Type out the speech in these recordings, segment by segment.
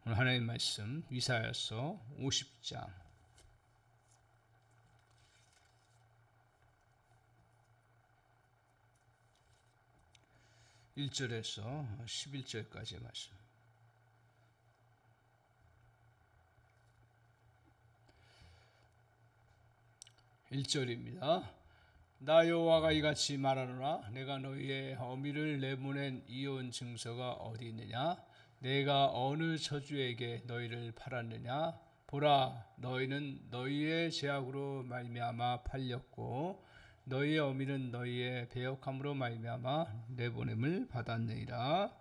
오늘 하나님 말씀 이사야서 50장 1절에서 11절까지의 말씀. 1절입니다. 나 여호와가 이같이 말하노라. 내가 너희의 어미를 내보낸 이혼 증서가 어디 있느냐? 내가 어느 저주에게 너희를 팔았느냐? 보라, 너희는 너희의 죄악으로 말미암아 팔렸고 너희의 어미는 너희의 배역함으로 말미암아 내보냄을 받았느니라.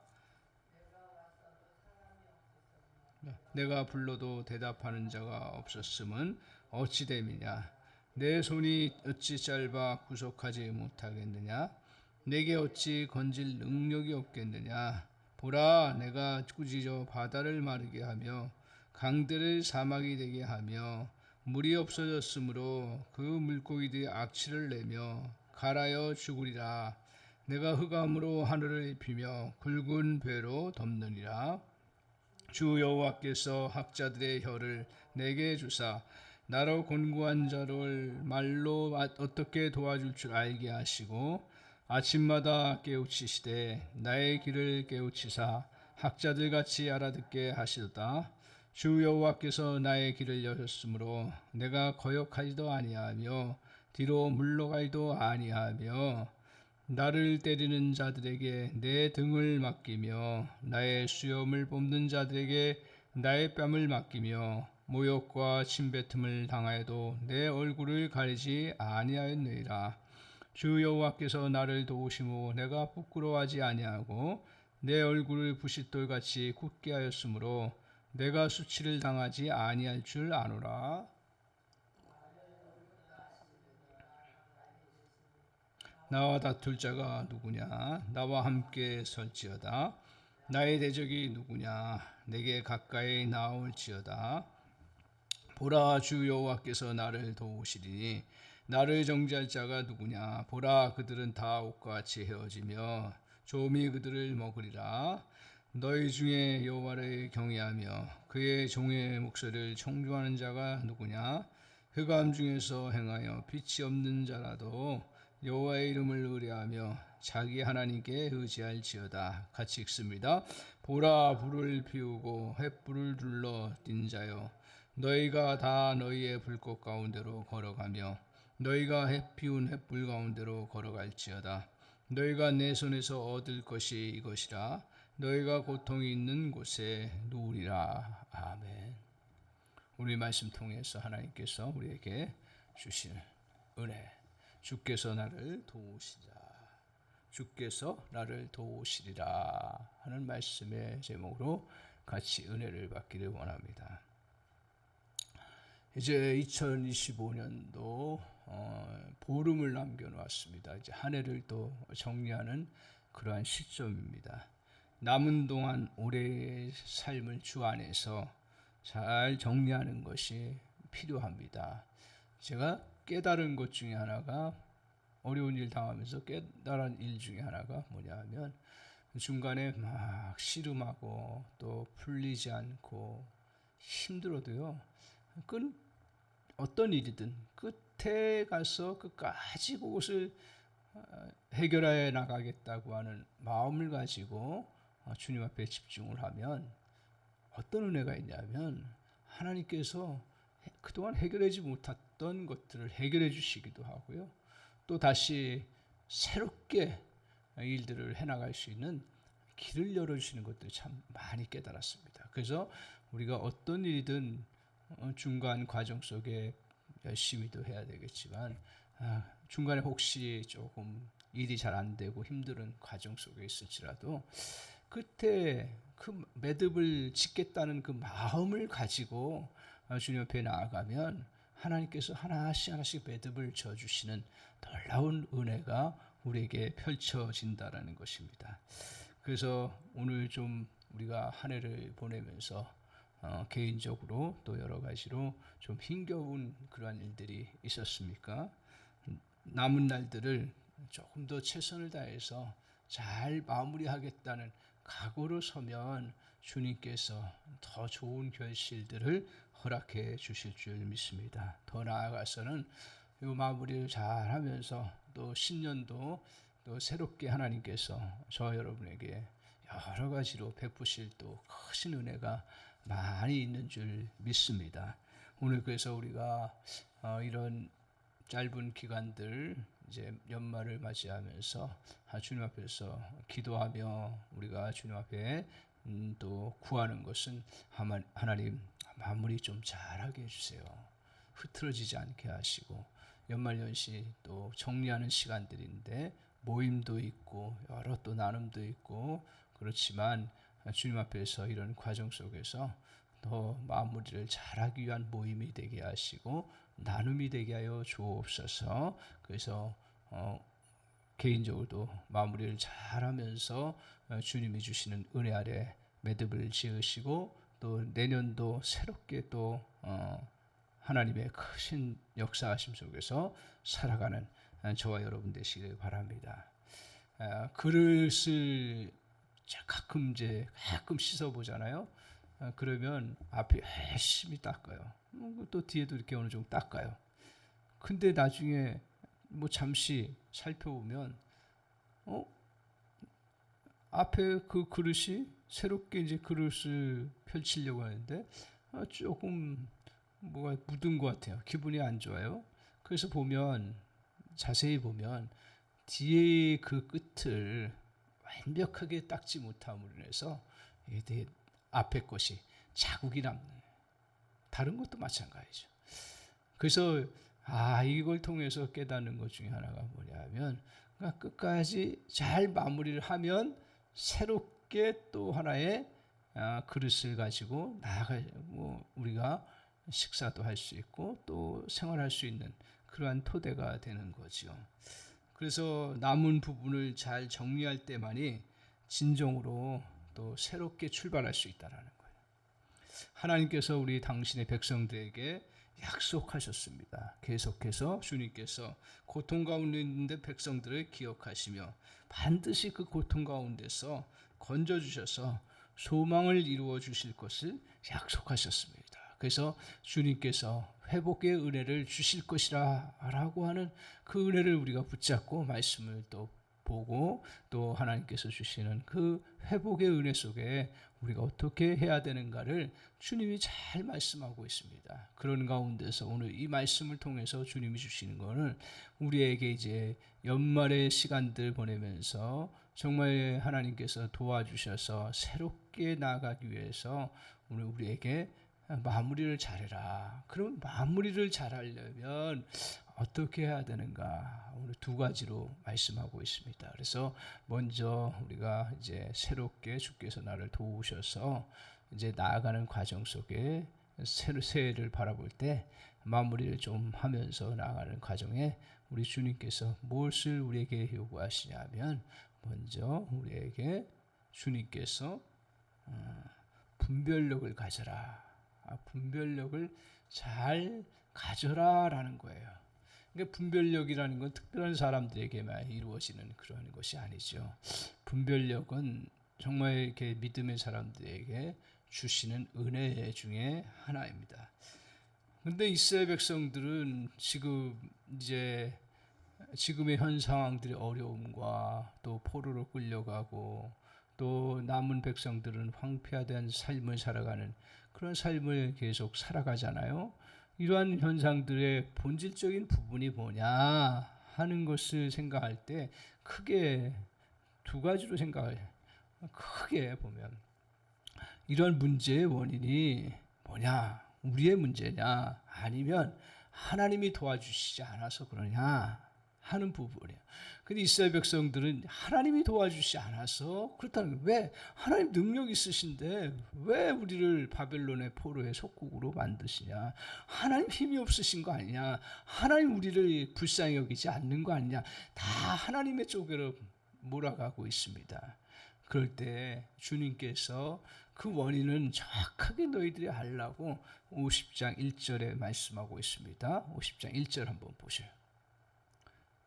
내가 불러도 대답하는 자가 없었음은 어찌 됨이냐? 내 손이 어찌 짧아 구속하지 못하겠느냐? 내게 어찌 건질 능력이 없겠느냐? 보라, 내가 꾸짖어 바다를 마르게 하며 강들을 사막이 되게 하며 물이 없어졌으므로 그 물고기들이 악취를 내며 갈아여 죽으리라. 내가 흑암으로 하늘을 입히며 굵은 배로 덮느니라. 주 여호와께서 학자들의 혀를 내게 주사 나로 곤고한 자를 말로 어떻게 도와줄 줄 알게 하시고 아침마다 깨우치시되 나의 길을 깨우치사 학자들 같이 알아듣게 하시도다. 주 여호와께서 나의 길을 여셨으므로 내가 거역하지도 아니하며 뒤로 물러가지도 아니하며 나를 때리는 자들에게 내 등을 맡기며 나의 수염을 뽑는 자들에게 나의 뺨을 맡기며 모욕과 침뱉음을 당하여도 내 얼굴을 가리지 아니하였느니라. 주 여호와께서 나를 도우시므로 내가 부끄러워하지 아니하고 내 얼굴을 부싯돌같이 굳게 하였으므로 내가 수치를 당하지 아니할 줄 아노라. 나와 다툴 자가 누구냐? 나와 함께 설지어다. 나의 대적이 누구냐? 내게 가까이 나올지어다. 보라, 주 여호와께서 나를 도우시리니 나를 정죄할 자가 누구냐? 보라, 그들은 다 옷과 같이 헤어지며 조미 그들을 먹으리라. 너희 중에 여호와를 경외하며 그의 종의 목소리를 청중하는 자가 누구냐? 흑암 중에서 행하여 빛이 없는 자라도 여호와의 이름을 의뢰하며 자기 하나님께 의지할지어다. 같이 읽습니다. 보라, 불을 피우고 횃불을 둘러 띈 자여, 너희가 다 너희의 불꽃 가운데로 걸어가며 너희가 피운 횃불 가운데로 걸어갈지어다. 너희가 내 손에서 얻을 것이 이것이라. 너희가 고통이 있는 곳에 누우리라. 아멘. 우리 말씀 통해서 하나님께서 우리에게 주신 은혜, 주께서 나를 도우시리라, 주께서 나를 도우시리라 하는 말씀의 제목으로 같이 은혜를 받기를 원합니다. 이제 2025년도 보름을 남겨놓았습니다. 이제 한 해를 또 정리하는 그러한 시점입니다. 남은 동안 올해의 삶을 주 안에서 잘 정리하는 것이 필요합니다. 제가 깨달은 것 중에 하나가, 어려운 일 당하면서 깨달은 일 중에 하나가 뭐냐 하면, 중간에 막 씨름하고 또 풀리지 않고 힘들어도요, 어떤 일이든 끝에 가서 끝까지 그것을 해결해 나가겠다고 하는 마음을 가지고 주님 앞에 집중을 하면 어떤 은혜가 있냐면, 하나님께서 그동안 해결하지 못했던 것들을 해결해 주시기도 하고요, 또 다시 새롭게 일들을 해나갈 수 있는 길을 열어주시는 것들을 참 많이 깨달았습니다. 그래서 우리가 어떤 일이든 중간 과정 속에 열심히도 해야 되겠지만, 중간에 혹시 조금 일이 잘 안 되고 힘든 과정 속에 있을지라도 그때 그 매듭을 짓겠다는 그 마음을 가지고 주님 앞에 나아가면 하나님께서 하나씩 하나씩 매듭을 져주시는 놀라운 은혜가 우리에게 펼쳐진다라는 것입니다. 그래서 오늘 좀 우리가 한 해를 보내면서 개인적으로 또 여러 가지로 좀 힘겨운 그러한 일들이 있었습니까? 남은 날들을 조금 더 최선을 다해서 잘 마무리하겠다는 각오로 서면 주님께서 더 좋은 결실들을 허락해 주실 줄 믿습니다. 더 나아가서는 이 마무리를 잘 하면서 또 신년도 또 새롭게 하나님께서 저 여러분에게 여러 가지로 베푸실 또 크신 은혜가 많이 있는 줄 믿습니다. 오늘 그래서 우리가 이런 짧은 기간들 이제 연말을 맞이하면서 주님 앞에서 기도하며 우리가 주님 앞에 또 구하는 것은 하나님 마무리 좀 잘하게 해주세요. 흐트러지지 않게 하시고 연말연시 또 정리하는 시간들인데 모임도 있고 여러 또 나눔도 있고 그렇지만 주님 앞에서 이런 과정 속에서 더 마무리를 잘하기 위한 모임이 되게 하시고 나눔이 되게 하여 주옵소서. 그래서 개인적으로도 마무리를 잘하면서 주님이 주시는 은혜 아래 매듭을 지으시고 또 내년도 새롭게 또 하나님의 크신 역사하심 속에서 살아가는 저와 여러분 되시길 바랍니다. 그릇을 가끔 씻어 보잖아요. 그러면 앞에 열심히 닦아요. 또 뒤에도 이렇게 어느 정도 닦아요. 근데 나중에 뭐 잠시 살펴보면 앞에 그 그릇이 새롭게 이제 그릇을 펼치려고 하는데 조금 뭐가 묻은 것 같아요. 기분이 안 좋아요. 그래서 자세히 보면 뒤에 그 끝을 완벽하게 닦지 못함으로 인해서 앞에 것이 자국이 남는, 다른 것도 마찬가지죠. 그래서 이걸 통해서 깨닫는 것 중에 하나가 뭐냐면 그러니까 끝까지 잘 마무리를 하면 새롭게 또 하나의 그릇을 가지고 나아가고 우리가 식사도 할 수 있고 또 생활할 수 있는 그러한 토대가 되는 거죠. 그래서 남은 부분을 잘 정리할 때만이 진정으로 또 새롭게 출발할 수 있다는 거예요. 하나님께서 우리 당신의 백성들에게 약속하셨습니다. 계속해서 주님께서 고통 가운데 있는데 백성들을 기억하시며 반드시 그 고통 가운데서 건져주셔서 소망을 이루어 주실 것을 약속하셨습니다. 그래서 주님께서 회복의 은혜를 주실 것이라 라고 하는 그 은혜를 우리가 붙잡고 말씀을 또 보고 또 하나님께서 주시는 그 회복의 은혜 속에 우리가 어떻게 해야 되는가를 주님이 잘 말씀하고 있습니다. 그런 가운데서 오늘 이 말씀을 통해서 주님이 주시는 것은 우리에게 이제 연말의 시간들 보내면서 정말 하나님께서 도와주셔서 새롭게 나아가기 위해서 오늘 우리에게 마무리를 잘해라. 그럼 마무리를 잘하려면 어떻게 해야 되는가? 오늘 두 가지로 말씀하고 있습니다. 그래서 먼저 우리가 이제 새롭게 주께서 나를 도우셔서 이제 나아가는 과정 속에 새해를 바라볼 때 마무리를 좀 하면서 나아가는 과정에 우리 주님께서 무엇을 우리에게 요구하시냐면 먼저 우리에게 주님께서 분별력을 가져라. 분별력을 잘 가져라라는 거예요. 그러니까 분별력이라는 건 특별한 사람들에게만 이루어지는 그런 것이 아니죠. 분별력은 정말 이렇게 믿음의 사람들에게 주시는 은혜 중에 하나입니다. 근데 이스라엘 백성들은 지금의 현 상황들의 어려움과 또 포로로 끌려가고 또 남은 백성들은 황폐화된 삶을 살아가는 그런 삶을 계속 살아가잖아요. 이러한 현상들의 본질적인 부분이 뭐냐 하는 것을 생각할 때 크게 두 가지로 생각을 크게 보면 이런 문제의 원인이 뭐냐? 우리의 문제냐? 아니면 하나님이 도와주시지 않아서 그러냐 하는 부분이에요. 근데 이스라엘 백성들은 하나님이 도와주시지 않아서 그렇다는 거예요. 왜? 하나님 능력 있으신데 왜 우리를 바벨론의 포로의 속국으로 만드시냐? 하나님 힘이 없으신 거 아니냐? 하나님 우리를 불쌍히 여기지 않는 거 아니냐? 다 하나님의 쪽으로 몰아가고 있습니다. 그럴 때 주님께서 그 원인은 정확하게 너희들이 알라고 50장 1절에 말씀하고 있습니다. 50장 1절 한번 보세요.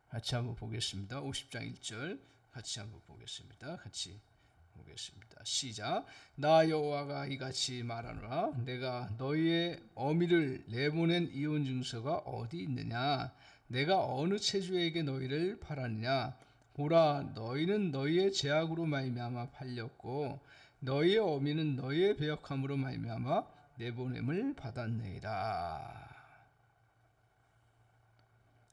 같이 한번 보겠습니다. 50장 1절 같이 한번 보겠습니다. 같이 보겠습니다. 시작. 나 여호와가 이같이 말하노라. 내가 너희의 어미를 내보낸 이혼 증서가 어디 있느냐? 내가 어느 체주에게 너희를 팔았느냐? 보라, 너희는 너희의 죄악으로 말미암아 팔렸고 너희의 어미는 너희의 배역함으로 말미암아 내보냄을 받았느니라.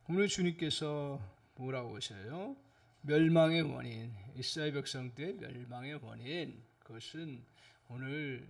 오늘 주님께서 뭐라고 하셔요? 멸망의 원인, 이스라엘 백성들의 멸망의 원인, 그것은 오늘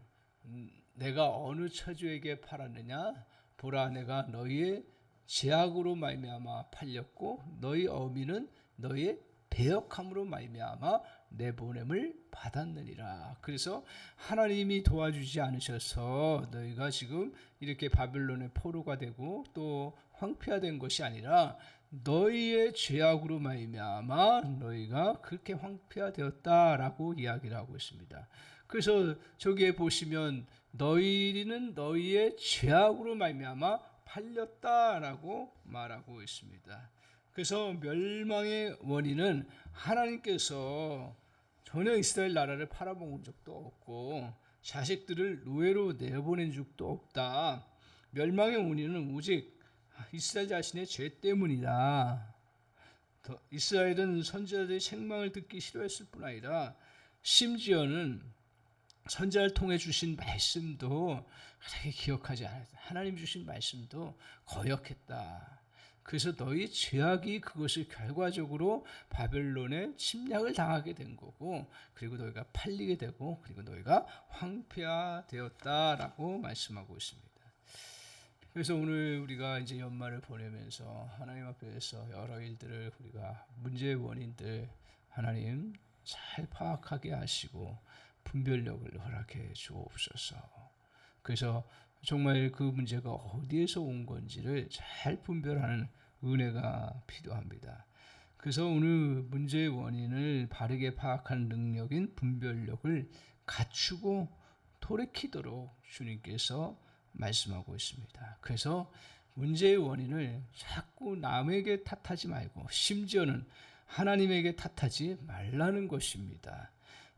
내가 어느 처주에게 팔았느냐? 보라, 내가 너희의 죄악으로 말미암아 팔렸고 너희 어미는 너희의 배역함으로 말미암아 내보냄을 받았느니라. 그래서 하나님이 도와주지 않으셔서 너희가 지금 이렇게 바벨론의 포로가 되고 또 황폐화된 것이 아니라 너희의 죄악으로 말미암아 너희가 그렇게 황폐화되었다라고 이야기를 하고 있습니다. 그래서 저기에 보시면 너희는 너희의 죄악으로 말미암아 팔렸다라고 말하고 있습니다. 그래서 멸망의 원인은 하나님께서 전혀 이스라엘 나라를 팔아먹은 적도 없고 자식들을 노예로 내보낸 적도 없다. 멸망의 원인은 오직 이스라엘 자신의 죄 때문이다. 이스라엘은 선지자들의 책망을 듣기 싫어했을 뿐 아니라 심지어는 선지자를 통해 주신 말씀도 그렇게 기억하지 않았다. 하나님 주신 말씀도 거역했다. 그래서 너희 죄악이 그것을 결과적으로 바벨론의 침략을 당하게 된 거고, 그리고 너희가 팔리게 되고, 그리고 너희가 황폐화되었다라고 말씀하고 있습니다. 그래서 오늘 우리가 이제 연말을 보내면서 하나님 앞에서 여러 일들을 우리가 문제의 원인들 하나님 잘 파악하게 하시고 분별력을 허락해 주옵소서. 그래서 정말 그 문제가 어디에서 온 건지를 잘 분별하는 은혜가 필요합니다. 그래서 오늘 문제의 원인을 바르게 파악하는 능력인 분별력을 갖추고 돌이키도록 주님께서 말씀하고 있습니다. 그래서 문제의 원인을 자꾸 남에게 탓하지 말고 심지어는 하나님에게 탓하지 말라는 것입니다.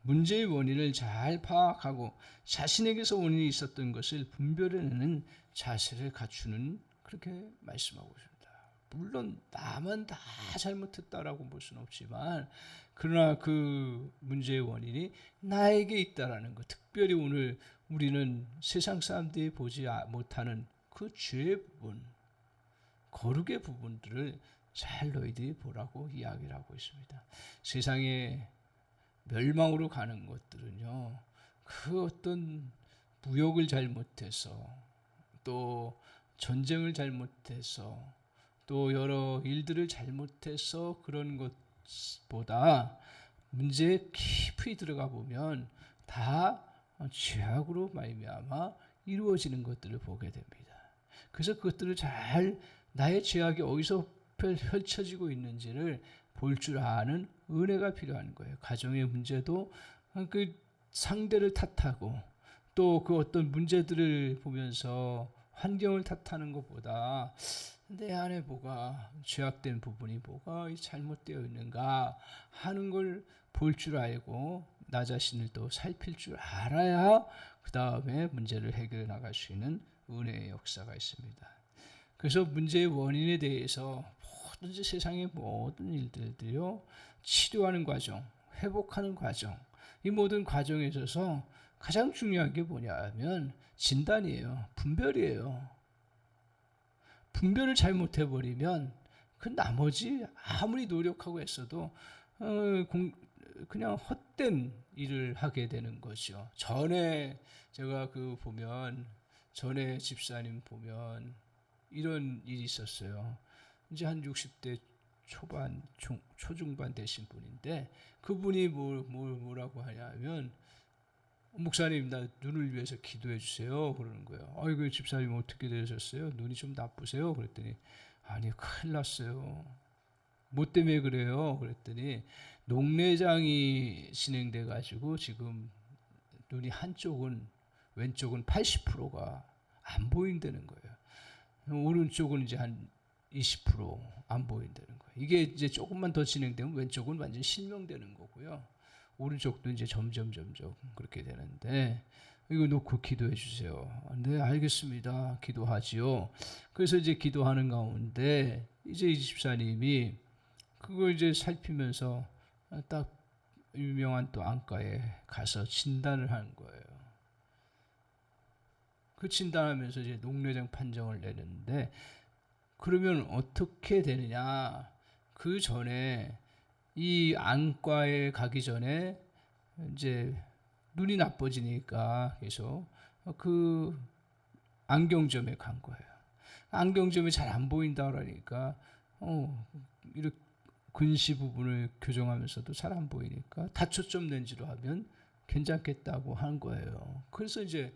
문제의 원인을 잘 파악하고 자신에게서 원인이 있었던 것을 분별해내는 자세를 갖추는, 그렇게 말씀하고 있습니다. 물론 나만 다 잘못했다라고 볼 수는 없지만 그러나 그 문제의 원인이 나에게 있다라는 것, 특별히 오늘 우리는 세상 사람들이 보지 못하는 그 죄의 부분, 거룩의 부분들을 잘 너희들이 보라고 이야기를 하고 있습니다. 세상에 멸망으로 가는 것들은요, 그 어떤 무역을 잘못해서 또 전쟁을 잘못해서 또 여러 일들을 잘못해서 그런 것보다 문제에 깊이 들어가 보면 다 죄악으로 말미암아 이루어지는 것들을 보게 됩니다. 그래서 그것들을 잘 나의 죄악이 어디서 펼쳐지고 있는지를 볼 줄 아는 은혜가 필요한 거예요. 가정의 문제도 그 상대를 탓하고 또 그 어떤 문제들을 보면서 환경을 탓하는 것보다 내 안에 뭐가 죄악된 부분이 뭐가 잘못되어 있는가 하는 걸 볼 줄 알고 나 자신을 또 살필 줄 알아야 그 다음에 문제를 해결해 나갈 수 있는 은혜의 역사가 있습니다. 그래서 문제의 원인에 대해서 모든 세상의 모든 일들이요, 치료하는 과정, 회복하는 과정, 이 모든 과정에 있어서 가장 중요한 게 뭐냐면 진단이에요. 분별이에요. 분별을 잘못해버리면 그 나머지 아무리 노력하고 했어도 그냥 헛된 일을 하게 되는 거죠. 전에 제가 전에 집사님 보면 이런 일이 있었어요. 이제 한 60대 초반, 초중반 되신 분인데 그분이 뭐라고 하냐면, 목사님 나 눈을 위해서 기도해 주세요 그러는 거예요. 아이고 집사님 어떻게 되셨어요? 눈이 좀 나쁘세요? 그랬더니 아니 큰일 났어요. 뭐 때문에 그래요? 그랬더니 녹내장이 진행돼 가지고 지금 눈이 왼쪽은 80%가 안 보인다는 거예요. 오른쪽은 이제 한 20% 안 보인다는 거예요. 이게 이제 조금만 더 진행되면 왼쪽은 완전히 실명되는 거고요. 오른쪽도 이제 점점 그렇게 되는데 이거 놓고 기도해 주세요. 네, 알겠습니다. 기도하지요. 그래서 이제 기도하는 가운데 이제 이 집사님이 그걸 이제 살피면서 딱 유명한 또 안과에 가서 진단을 하는 거예요. 그 진단하면서 이제 녹내장 판정을 내는데 그러면 어떻게 되느냐? 그 전에 이 안과에 가기 전에 이제 눈이 나빠지니까 계속 그 안경점에 간 거예요. 안경점이 잘 안 보인다 그러니까 이렇게 근시 부분을 교정하면서도 잘 안 보이니까 다초점 렌즈로 하면 괜찮겠다고 한 거예요. 그래서 이제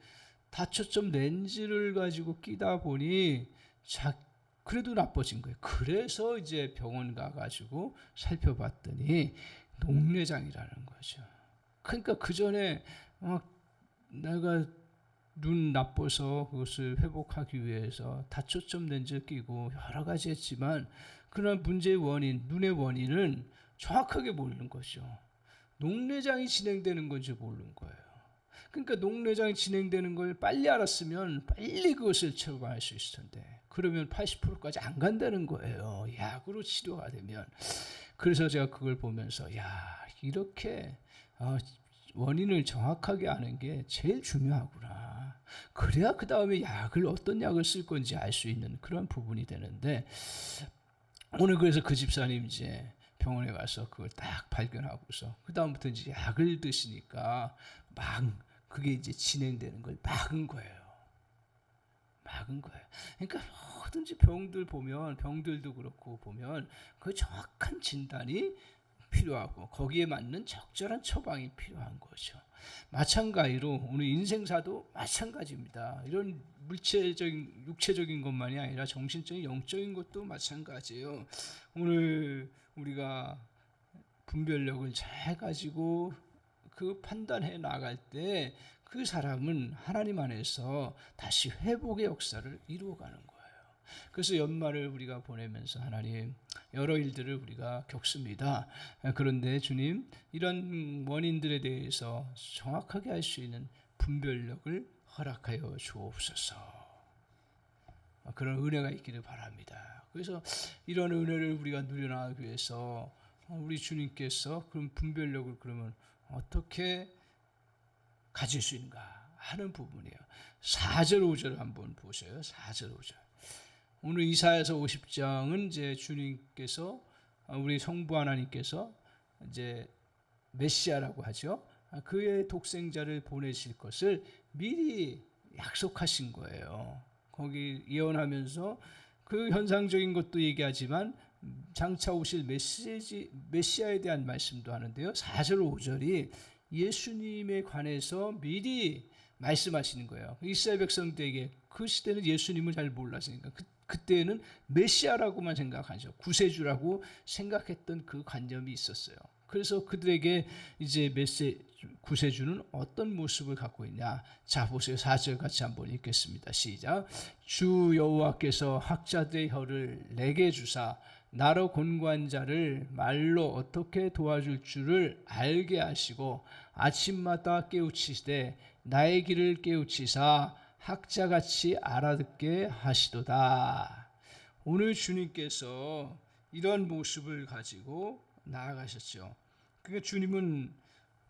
다초점 렌즈를 가지고 끼다 보니 그래도 나빠진 거예요. 그래서 이제 병원 가가지고 살펴봤더니 녹내장이라는 거죠. 그러니까 그 전에 내가 눈 나빠서 그것을 회복하기 위해서 다초점 렌즈 끼고 여러 가지 했지만 그러나 문제의 원인, 눈의 원인은 정확하게 모르는 거죠. 녹내장이 진행되는 건지 모르는 거예요. 그러니까 녹내장이 진행되는 걸 빨리 알았으면 빨리 그것을 처방할 수 있을 텐데 그러면 80%까지 안 간다는 거예요. 약으로 치료가 되면. 그래서 제가 그걸 보면서 이렇게 원인을 정확하게 아는 게 제일 중요하구나. 그래야 그 다음에 어떤 약을 쓸 건지 알 수 있는 그런 부분이 되는데 오늘 그래서 그 집사님 이제 병원에 가서 그걸 딱 발견하고서 그 다음부터 이제 약을 드시니까 그게 이제 진행되는 걸 막은 거예요. 그러니까 뭐든지 병들도 그렇고 보면 그 정확한 진단이 필요하고 거기에 맞는 적절한 처방이 필요한 거죠. 마찬가지로 오늘 인생사도 마찬가지입니다. 이런 물체적인 육체적인 것만이 아니라 정신적인 영적인 것도 마찬가지예요. 오늘 우리가 분별력을 잘 가지고 그 판단해 나갈 때 그 사람은 하나님 안에서 다시 회복의 역사를 이루어가는 거예요. 그래서 연말을 우리가 보내면서 하나님 여러 일들을 우리가 겪습니다. 그런데 주님 이런 원인들에 대해서 정확하게 알 수 있는 분별력을 허락하여 주옵소서. 그런 은혜가 있기를 바랍니다. 그래서 이런 은혜를 우리가 누려나가기 위해서 우리 주님께서 그런 분별력을 그러면 어떻게 가질 수 있는가 하는 부분이에요. 4절 5절 한번 보세요. 4절 5절. 오늘 이사야서 50장은 이제 주님께서 우리 성부 하나님께서 이제 메시아라고 하죠. 그의 독생자를 보내실 것을 미리 약속하신 거예요. 거기 예언하면서 그 현상적인 것도 얘기하지만 장차 오실 메시아에 대한 말씀도 하는데요. 4절 5절이 예수님에 관해서 미리 말씀하시는 거예요. 이스라엘 백성들에게 그 시대는 예수님을 잘 몰랐으니까 그때는 메시아라고만 생각하죠. 구세주라고 생각했던 그 관념이 있었어요. 그래서 그들에게 이제 구세주는 어떤 모습을 갖고 있냐. 자 보세요. 4절 같이 한번 읽겠습니다. 시작. 주 여호와께서 학자들의 혀를 내게 주사 나로 곤고한 자를 말로 어떻게 도와줄 줄을 알게 하시고 아침마다 깨우치시되 나의 길을 깨우치사 학자같이 알아듣게 하시도다. 오늘 주님께서 이런 모습을 가지고 나아가셨죠. 그러니까 주님은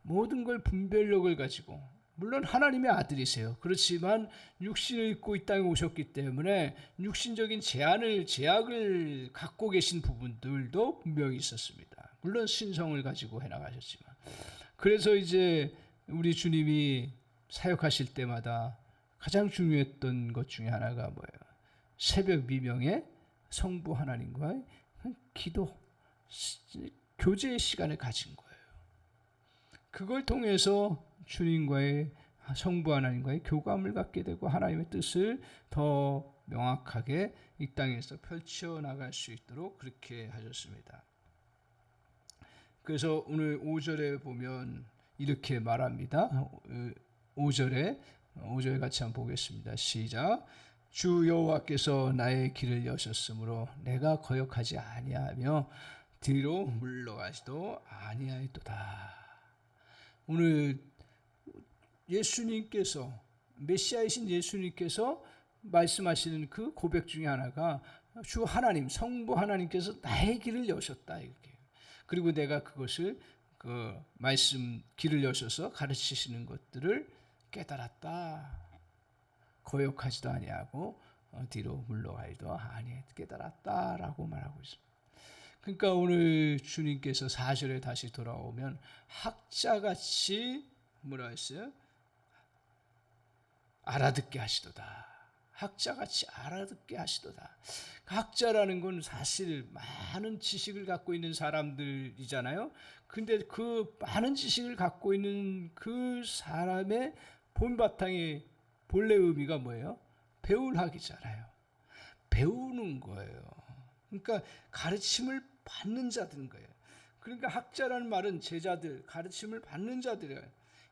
모든 걸 분별력을 가지고 물론 하나님의 아들이세요. 그렇지만 육신을 입고 이 땅에 오셨기 때문에 육신적인 제약을 갖고 계신 부분들도 분명히 있었습니다. 물론 신성을 가지고 해나가셨지만 그래서 이제 우리 주님이 사역하실 때마다 가장 중요했던 것 중에 하나가 뭐예요? 새벽 미명에 성부 하나님과의 기도, 교제의 시간을 가진 거예요. 그걸 통해서 주님과의 성부 하나님과의 교감을 갖게 되고 하나님의 뜻을 더 명확하게 이 땅에서 펼쳐나갈 수 있도록 그렇게 하셨습니다. 그래서 오늘 5절에 보면 이렇게 말합니다. 5절 같이 한번 보겠습니다. 시작. 주 여호와께서 나의 길을 여셨으므로 내가 거역하지 아니하며 뒤로 물러가지도 아니하였도다. 오늘 예수님께서, 메시아이신 예수님께서 말씀하시는 그 고백 중에 하나가 주 하나님, 성부 하나님께서 나의 길을 여셨다 이렇게. 그리고 내가 그것을 그 말씀 길을 여셔서 가르치시는 것들을 깨달았다. 거역하지도 아니하고 뒤로 물러가지도 아니 깨달았다라고 말하고 있습니다. 그러니까 오늘 주님께서 4절에 다시 돌아오면 학자같이 뭐라 했어요? 알아듣게 하시도다. 학자같이 알아듣게 하시도다. 학자라는 건 사실 많은 지식을 갖고 있는 사람들이잖아요. 근데 그 많은 지식을 갖고 있는 그 사람의 본바탕의 본래 의미가 뭐예요? 배울 학이잖아요. 배우는 거예요. 그러니까 가르침을 받는 자들인 거예요. 그러니까 학자라는 말은 제자들, 가르침을 받는 자들이에요.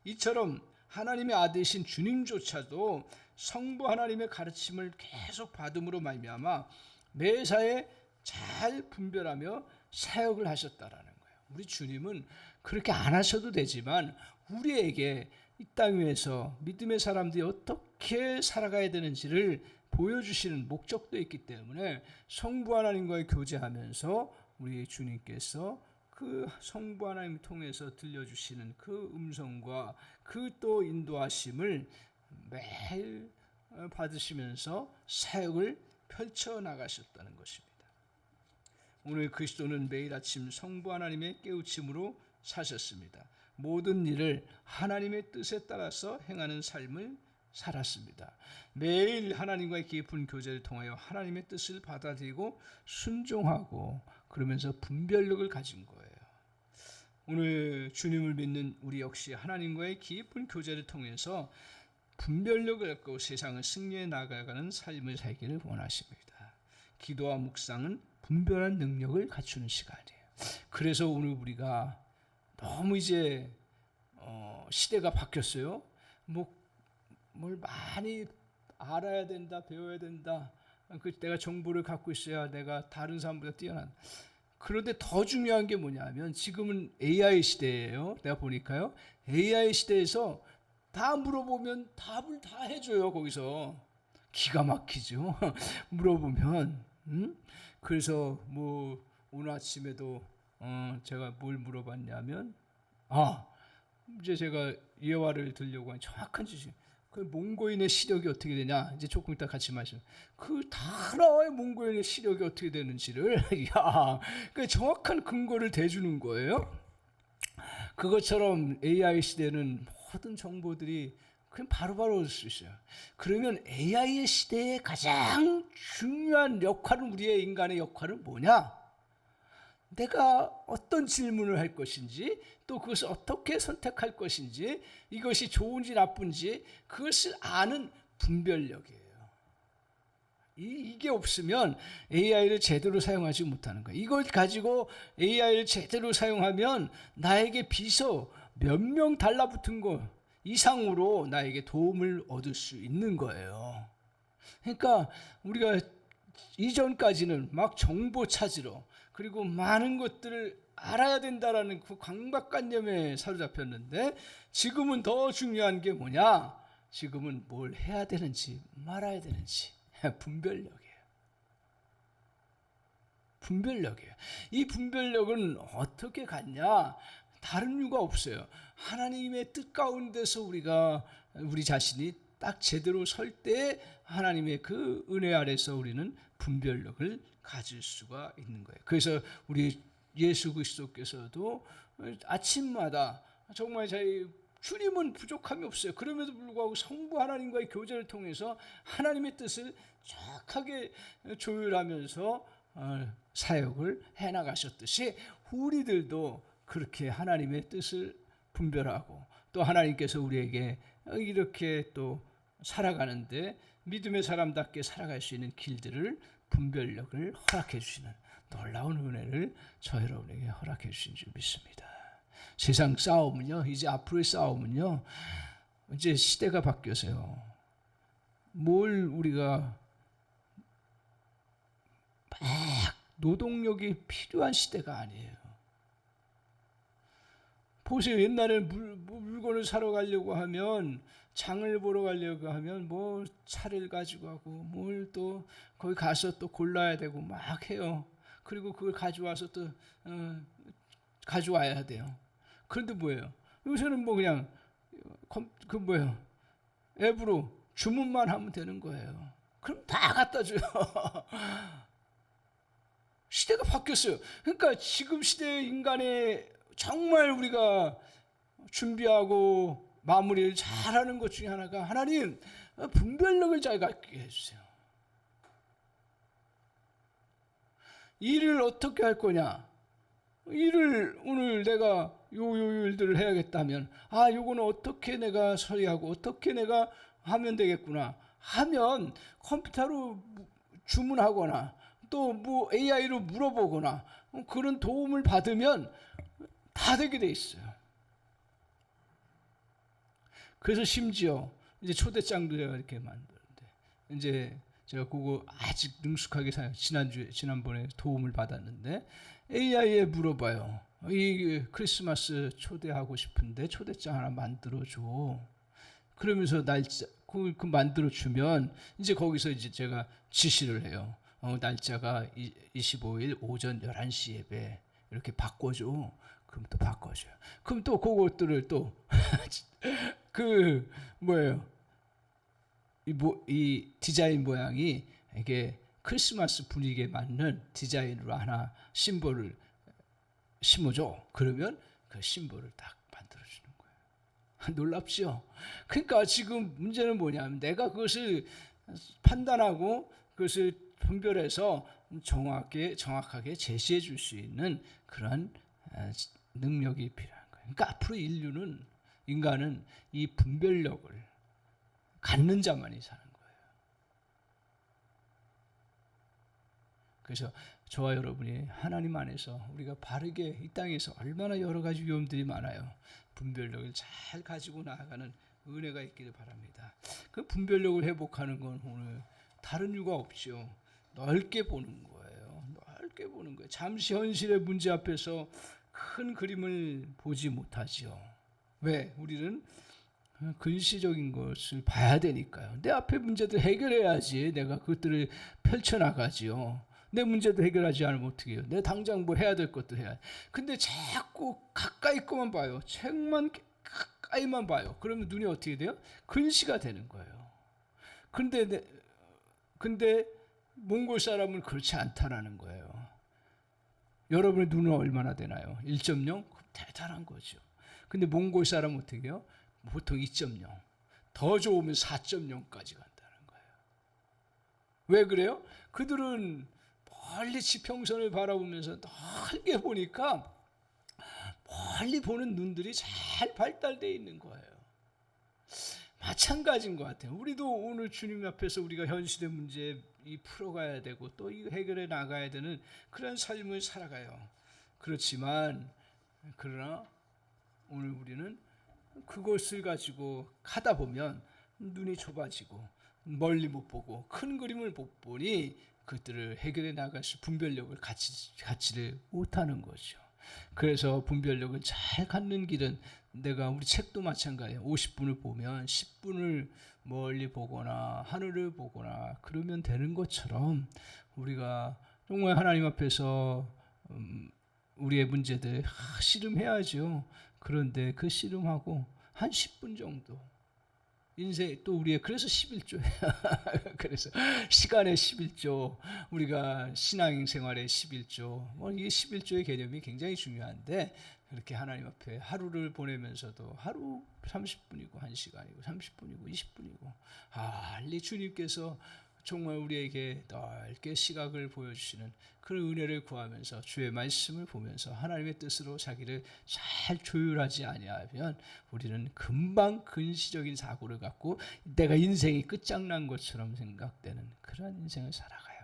이처럼 하나님의 아들이신 주님조차도 성부 하나님의 가르침을 계속 받음으로 말미암아 매사에 잘 분별하며 사역을 하셨다라는 거예요. 우리 주님은 그렇게 안 하셔도 되지만 우리에게 이 땅 위에서 믿음의 사람들이 어떻게 살아가야 되는지를 보여주시는 목적도 있기 때문에 성부 하나님과의 교제하면서 우리 주님께서 그 성부 하나님을 통해서 들려주시는 그 음성과 그 또 인도하심을 매일 받으시면서 사역을 펼쳐나가셨다는 것입니다. 오늘 그리스도는 매일 아침 성부 하나님의 깨우침으로 사셨습니다. 모든 일을 하나님의 뜻에 따라서 행하는 삶을 살았습니다. 매일 하나님과의 깊은 교제를 통하여 하나님의 뜻을 받아들이고 순종하고 그러면서 분별력을 가진 거예요. 오늘 주님을 믿는 우리 역시 하나님과의 깊은 교제를 통해서 분별력을 갖고 세상을 승리해 나가가는 삶을 살기를 원하십니다. 기도와 묵상은 분별한 능력을 갖추는 시간이에요. 그래서 오늘 우리가 너무 이제 시대가 바뀌었어요. 뭘 많이 알아야 된다, 배워야 된다. 내가 정보를 갖고 있어야 내가 다른 사람보다 뛰어난. 그런데 더 중요한 게 뭐냐면 지금은 AI 시대예요. 내가 보니까요. AI 시대에서 다 물어보면 답을 다 해줘요. 거기서 기가 막히죠. 물어보면. 그래서 뭐 오늘 아침에도 제가 뭘 물어봤냐면 이제 제가 예화를 들려고 하는 정확한 지식. 그 몽고인의 시력이 어떻게 되냐? 이제 조금 이따 같이 말씀. 그 나라의 몽고인의 시력이 어떻게 되는지를 그 정확한 근거를 대주는 거예요. 그것처럼 AI 시대는 모든 정보들이 그냥 바로바로 얻을 수 있어요. 그러면 AI의 시대의 가장 중요한 역할은 우리의 인간의 역할은 뭐냐? 내가 어떤 질문을 할 것인지 또 그것을 어떻게 선택할 것인지 이것이 좋은지 나쁜지 그것을 아는 분별력이에요. 이게 없으면 AI를 제대로 사용하지 못하는 거예요. 이걸 가지고 AI를 제대로 사용하면 나에게 비서 몇 명 달라붙은 거 이상으로 나에게 도움을 얻을 수 있는 거예요. 그러니까 우리가 이전까지는 막 정보 찾으러 그리고 많은 것들을 알아야 된다라는 그 강박관념에 사로잡혔는데 지금은 더 중요한 게 뭐냐? 지금은 뭘 해야 되는지 말아야 되는지 분별력이에요. 분별력이에요. 이 분별력은 어떻게 갖냐? 다른 이유가 없어요. 하나님의 뜻 가운데서 우리 자신이 딱 제대로 설 때 하나님의 그 은혜 아래서 우리는 분별력을 가질 수가 있는 거예요. 그래서 우리 예수 그리스도께서도 아침마다 정말 저희 주님은 부족함이 없어요. 그럼에도 불구하고 성부 하나님과의 교제를 통해서 하나님의 뜻을 정확하게 조율하면서 사역을 해나가셨듯이 우리들도 그렇게 하나님의 뜻을 분별하고 또 하나님께서 우리에게 이렇게 또 살아가는데 믿음의 사람답게 살아갈 수 있는 길들을 분별력을 허락해 주시는 놀라운 은혜를 저 여러분에게 허락해 주신 줄 믿습니다. 세상 싸움은요, 이제 앞으로의 싸움은요, 이제 시대가 바뀌어서요. 뭘 우리가 막 노동력이 필요한 시대가 아니에요. 보세요. 옛날에 물건을 사러 가려고 하면, 장을 보러 가려고 하면 뭐 차를 가지고 가고 뭘 또 거기 가서 또 골라야 되고 막 해요. 그리고 그걸 가져와서 또 가져와야 돼요. 그런데 뭐예요? 요새는 뭐 그냥 그 뭐예요? 앱으로 주문만 하면 되는 거예요. 그럼 다 갖다 줘요. 시대가 바뀌었어요. 그러니까 지금 시대 인간의 정말 우리가 준비하고 마무리를 잘하는 것 중에 하나가, 하나님 분별력을 잘 갖게 해주세요. 일을 어떻게 할 거냐? 일을 오늘 내가 요 일들을 해야겠다면, 요거는 어떻게 내가 처리하고 어떻게 내가 하면 되겠구나 하면 컴퓨터로 주문하거나 또 뭐 AI로 물어보거나 그런 도움을 받으면 다 되게 돼 있어요. 그래서 심지어 이제 초대장도 제가 이렇게 만드는데, 이제 제가 그거 아직 능숙하게 지난번에 도움을 받았는데, AI에 물어봐요. 이 크리스마스 초대하고 싶은데 초대장 하나 만들어줘. 그러면서 날짜 그 만들어 주면 이제 거기서 이제 제가 지시를 해요. 날짜가 25일 오전 11시 예배 이렇게 바꿔줘. 그럼 또 바꿔줘요. 그럼 또 그것들을 또 그 뭐예요? 이 디자인 모양이 이게 크리스마스 분위기에 맞는 디자인으로 하나 심볼을 심어줘. 그러면 그 심볼을 딱 만들어주는 거예요. 놀랍죠? 그러니까 지금 문제는 뭐냐면, 내가 그것을 판단하고 그것을 분별해서 정확하게 제시해 줄 수 있는 그런 능력이 필요한 거예요. 그러니까 앞으로 인간은 이 분별력을 갖는 자만이 사는 거예요. 그래서 저와 여러분이 하나님 안에서 우리가 바르게 이 땅에서 얼마나 여러 가지 위험들이 많아요. 분별력을 잘 가지고 나아가는 은혜가 있기를 바랍니다. 그 분별력을 회복하는 건 오늘 다른 이유가 없죠. 넓게 보는 거예요. 넓게 보는 거예요. 잠시 현실의 문제 앞에서 큰 그림을 보지 못하지요. 왜? 우리는 근시적인 것을 봐야 되니까요. 내 앞에 문제들 해결해야지 내가 그것들을 펼쳐나가지요. 내 문제도 해결하지 않으면 어떻게 해요? 내 당장 뭐 해야 될 것도 해야 돼. 근데 자꾸 가까이 거만 봐요. 책만 가까이만 봐요. 그러면 눈이 어떻게 돼요? 근시가 되는 거예요. 근데 몽골 사람은 그렇지 않다라는 거예요. 여러분의 눈은 얼마나 되나요? 1.0? 대단한 거죠. 근데 몽골 사람은 어떻게 해요? 보통 2.0. 더 좋으면 4.0까지 간다는 거예요. 왜 그래요? 그들은 멀리 지평선을 바라보면서 넓게 보니까 멀리 보는 눈들이 잘 발달되어 있는 거예요. 마찬가지인 것 같아요. 우리도 오늘 주님 앞에서 우리가 현실의 문제 풀어가야 되고 또 이 해결해 나가야 되는 그런 삶을 살아가요. 그러나 오늘 우리는 그것을 가지고 하다 보면 눈이 좁아지고 멀리 못 보고 큰 그림을 못 보니 그것들을 해결해 나갈 수 분별력을 갖지를 못하는 거죠. 그래서 분별력을 잘 갖는 길은, 우리 책도 마찬가지예요. 50분을 보면 10분을 멀리 보거나 하늘을 보거나 그러면 되는 것처럼, 우리가 정말 하나님 앞에서 우리의 문제들 씨름해야죠. 그런데 그 씨름하고 한 10분 정도 인생 또 우리의, 그래서 11조예요. 그래서 시간의 11조, 우리가 신앙생활의 11조, 이게 11조의 개념이 굉장히 중요한데, 그렇게 하나님 앞에 하루를 보내면서도 하루 30분이고 1시간이고 30분이고 20분이고 빨리 주님께서 정말 우리에게 넓게 시각을 보여주시는 그런 은혜를 구하면서 주의 말씀을 보면서 하나님의 뜻으로 자기를 잘 조율하지 아니하면 우리는 금방 근시적인 사고를 갖고 내가 인생이 끝장난 것처럼 생각되는 그런 인생을 살아가요.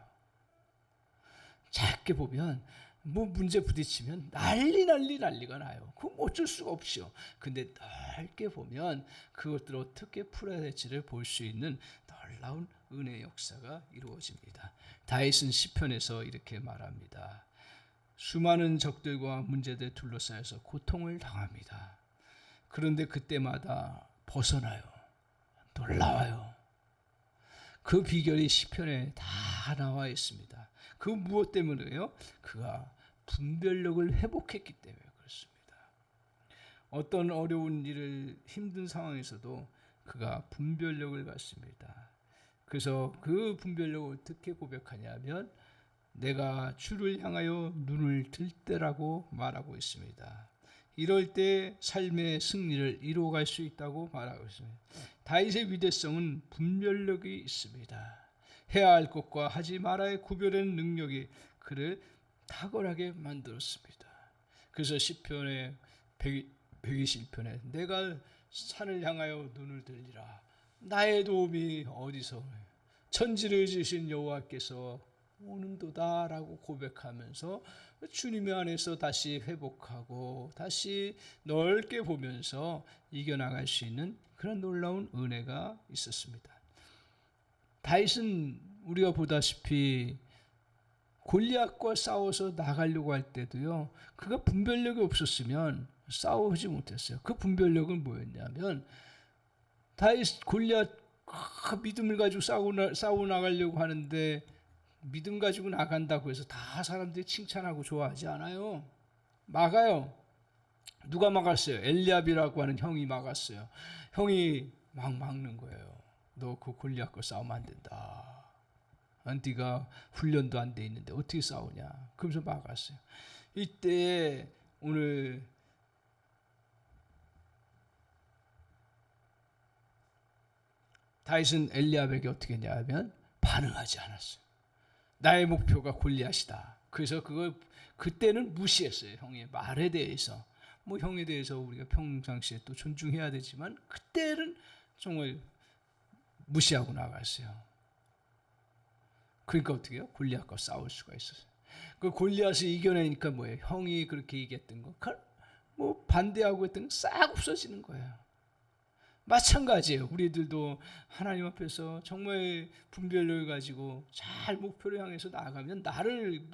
작게 보면 뭐 문제 부딪히면 난리가 나요. 그건 어쩔 수가 없죠. 근데 넓게 보면 그것들을 어떻게 풀어야 될지를 볼 수 있는 놀라운 은혜의 역사가 이루어집니다. 다윗은 시편에서 이렇게 말합니다. 수많은 적들과 문제들에 둘러싸여서 고통을 당합니다. 그런데 그때마다 벗어나요. 놀라워요. 그 비결이 시편에 다 나와 있습니다. 그 무엇 때문에요? 그가 분별력을 회복했기 때문에 그렇습니다. 어떤 어려운 일을 힘든 상황에서도 그가 분별력을 갖습니다. 그래서 그 분별력을 어떻게 고백하냐면 내가 주를 향하여 눈을 들 때라고 말하고 있습니다. 이럴 때 삶의 승리를 이루어갈 수 있다고 말하고 있습니다. 다윗의 위대성은 분별력이 있습니다. 해야 할 것과 하지 말아야 구별하는 능력이 그를 탁월하게 만들었습니다. 그래서 시편의 121편에 내가 산을 향하여 눈을 들리라. 나의 도움이 어디서 오느냐? 천지를 지으신 여호와께서 오는도다라고 고백하면서 주님의 안에서 다시 회복하고 다시 넓게 보면서 이겨나갈 수 있는 그런 놀라운 은혜가 있었습니다. 다윗은 우리가 보다시피 골리앗과 싸워서 나가려고 할 때도요, 그가 분별력이 없었으면 싸우지 못했어요. 그 분별력은 뭐였냐면 다윗 골리앗 믿음을 가지고 싸워 나가려고 하는데 믿음 가지고 나간다고 해서 다 사람들이 칭찬하고 좋아하지 않아요. 막아요. 누가 막았어요? 엘리압이라고 하는 형이 막았어요. 형이 막 막는 거예요. 너 그 골리앗과 싸우면 안 된다. 네가 훈련도 안 돼 있는데 어떻게 싸우냐. 그러면서 막았어요. 이때 오늘 다윗은 엘리압에게 어떻게 했냐면 반응하지 않았어요. 나의 목표가 골리앗이다. 그래서 그때는 무시했어요. 형의 말에 대해서. 뭐 형에 대해서 우리가 평상시에 또 존중해야 되지만 그때는 정말 무시하고 나갔어요. 그러니까 어떻게 해요? 골리앗과 싸울 수가 있었어요. 그 골리앗을 이겨내니까 뭐예요? 형이 그렇게 얘기했던 거, 뭐 반대하고 했던 거 싹 없어지는 거예요. 마찬가지예요. 우리들도 하나님 앞에서 정말 분별력을 가지고 잘 목표를 향해서 나아가면 나를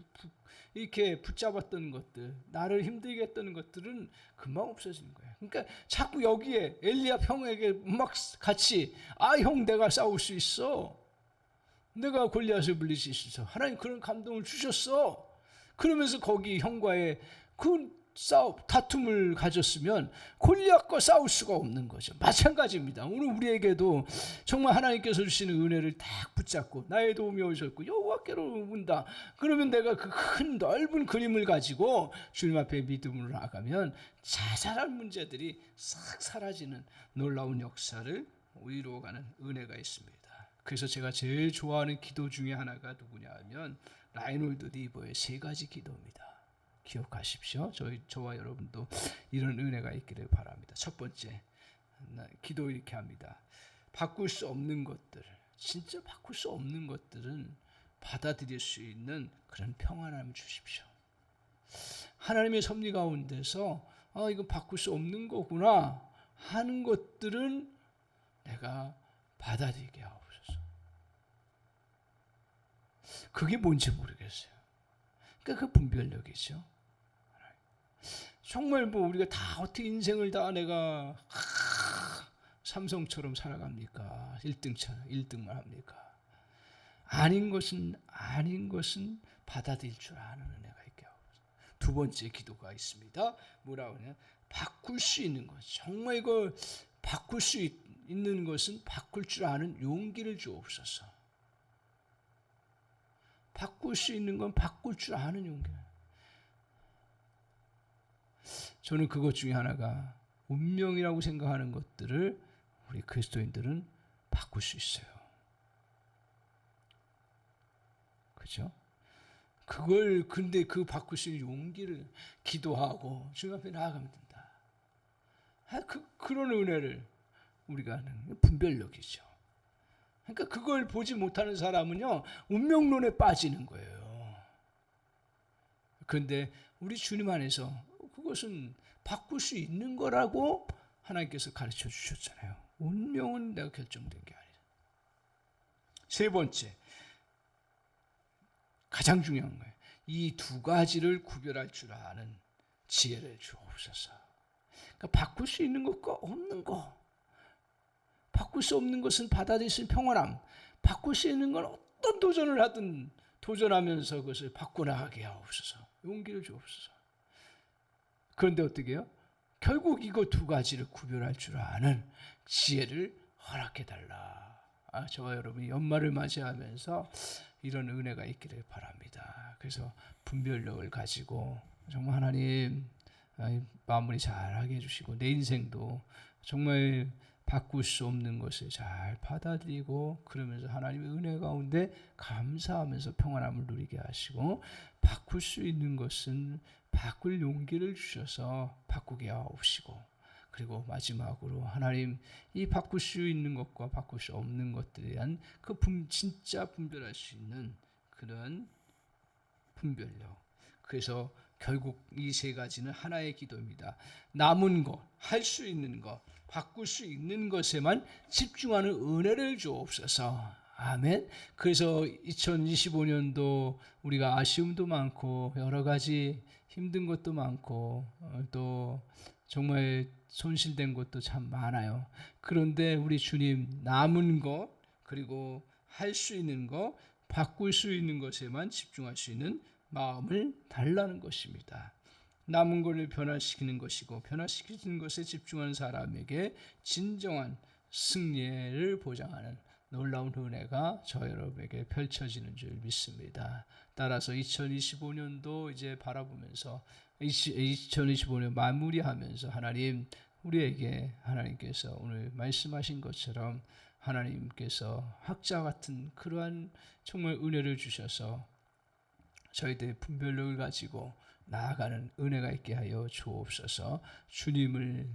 이렇게 붙잡았던 것들, 나를 힘들게 했던 것들은 금방 없어지는 거예요. 그러니까 자꾸 여기에 엘리압 형에게 막 같이 형 내가 싸울 수 있어. 내가 골리앗을 물릴 수 있어. 하나님 그런 감동을 주셨어. 그러면서 거기 형과의 그 다툼을 가졌으면 골리앗과 싸울 수가 없는 거죠. 마찬가지입니다. 오늘 우리에게도 정말 하나님께서 주시는 은혜를 딱 붙잡고 나의 도움이 오셨고 여호와께로 온다. 그러면 내가 그 큰 넓은 그림을 가지고 주님 앞에 믿음으로 나가면 자잘한 문제들이 싹 사라지는 놀라운 역사를 이루어가는 은혜가 있습니다. 그래서 제가 제일 좋아하는 기도 중에 하나가 누구냐 하면 라이놀드 니버의 3가지 기도입니다. 기억하십시오. 저와 여러분도 이런 은혜가 있기를 바랍니다. 첫 번째, 기도 이렇게 합니다. 바꿀 수 없는 것들, 진짜 바꿀 수 없는 것들은 받아들일 수 있는 그런 평안함을 주십시오. 하나님의 섭리 가운데서 이거 바꿀 수 없는 거구나 하는 것들은 내가 받아들이게 하옵소서. 그게 뭔지 모르겠어요. 그러니까 그 분별력이죠. 정말 뭐 우리가 다 어떻게 인생을 다 내가 삼성처럼 살아갑니까? 1등만 합니까? 아닌 것은 받아들일 줄 아는 은혜가 있게 하고. 두 번째 기도가 있습니다. 뭐라고 하냐? 바꿀 수 있는 것. 정말 이걸 바꿀 수 있는 것은 바꿀 줄 아는 용기를 주옵소서. 바꿀 수 있는 건 바꿀 줄 아는 용기. 저는 그것 중에 하나가 운명이라고 생각하는 것들을 우리 그리스도인들은 바꿀 수 있어요. 그렇죠? 근데 그 바꿀 수 있는 용기를 기도하고 주님 앞에 나아가면 된다. 그런 은혜를 우리가 하는 분별력이죠. 그러니까 그걸 보지 못하는 사람은요, 운명론에 빠지는 거예요. 그런데 우리 주님 안에서 그것은 바꿀 수 있는 거라고 하나님께서 가르쳐 주셨잖아요. 운명은 내가 결정된 게 아니라. 세 번째, 가장 중요한 거예요. 이 두 가지를 구별할 줄 아는 지혜를 주옵소서. 그러니까 바꿀 수 있는 것과 없는 것, 바꿀 수 없는 것은 받아들일 평안함, 바꿀 수 있는 건 어떤 도전을 하든 도전하면서 그것을 바꿔나가게 하옵소서. 용기를 주옵소서. 그런데 어떻게 해요? 결국 이거 두 가지를 구별할 줄 아는 지혜를 허락해달라. 저와 여러분이 연말을 맞이하면서 이런 은혜가 있기를 바랍니다. 그래서 분별력을 가지고 정말 하나님 마무리 잘하게 해주시고 내 인생도 정말 바꿀 수 없는 것을 잘 받아들이고 그러면서 하나님의 은혜 가운데 감사하면서 평안함을 누리게 하시고 바꿀 수 있는 것은 바꿀 용기를 주셔서 바꾸게 하옵시고 그리고 마지막으로 하나님 이 바꿀 수 있는 것과 바꿀 수 없는 것들에 대한 그 진짜 분별할 수 있는 그런 분별력. 그래서 결국 이 세 가지는 하나의 기도입니다. 남은 것, 할 수 있는 것, 바꿀 수 있는 것에만 집중하는 은혜를 주옵소서. 아멘. 그래서 2025년도 우리가 아쉬움도 많고 여러 가지 힘든 것도 많고 또 정말 손실된 것도 참 많아요. 그런데 우리 주님 남은 것 그리고 할 수 있는 것 바꿀 수 있는 것에만 집중할 수 있는 마음을 달라는 것입니다. 남은 것을 변화시키는 것이고 변화시키는 것에 집중하는 사람에게 진정한 승리를 보장하는 놀라운 은혜가 저 여러분에게 펼쳐지는 줄 믿습니다. 따라서 2025년도 이제 바라보면서 2025년 마무리하면서 하나님 우리에게 하나님께서 오늘 말씀하신 것처럼 하나님께서 학자 같은 그러한 정말 은혜를 주셔서 저희들의 분별력을 가지고 나아가는 은혜가 있게 하여 주옵소서. 주님을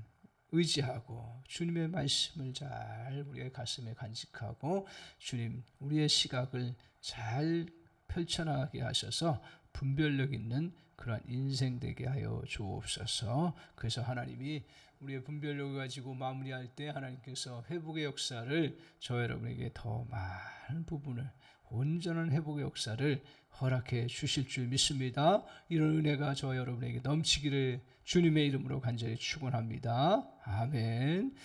의지하고 주님의 말씀을 잘 우리의 가슴에 간직하고 주님 우리의 시각을 잘 펼쳐나가게 하셔서 분별력 있는 그러한 인생 되게 하여 주옵소서. 그래서 하나님이 우리의 분별력을 가지고 마무리할 때 하나님께서 회복의 역사를 저 여러분에게 더 많은 부분을 온전한 회복의 역사를 허락해 주실 줄 믿습니다. 이런 은혜가 저 여러분에게 넘치기를 주님의 이름으로 간절히 축원합니다. 아멘.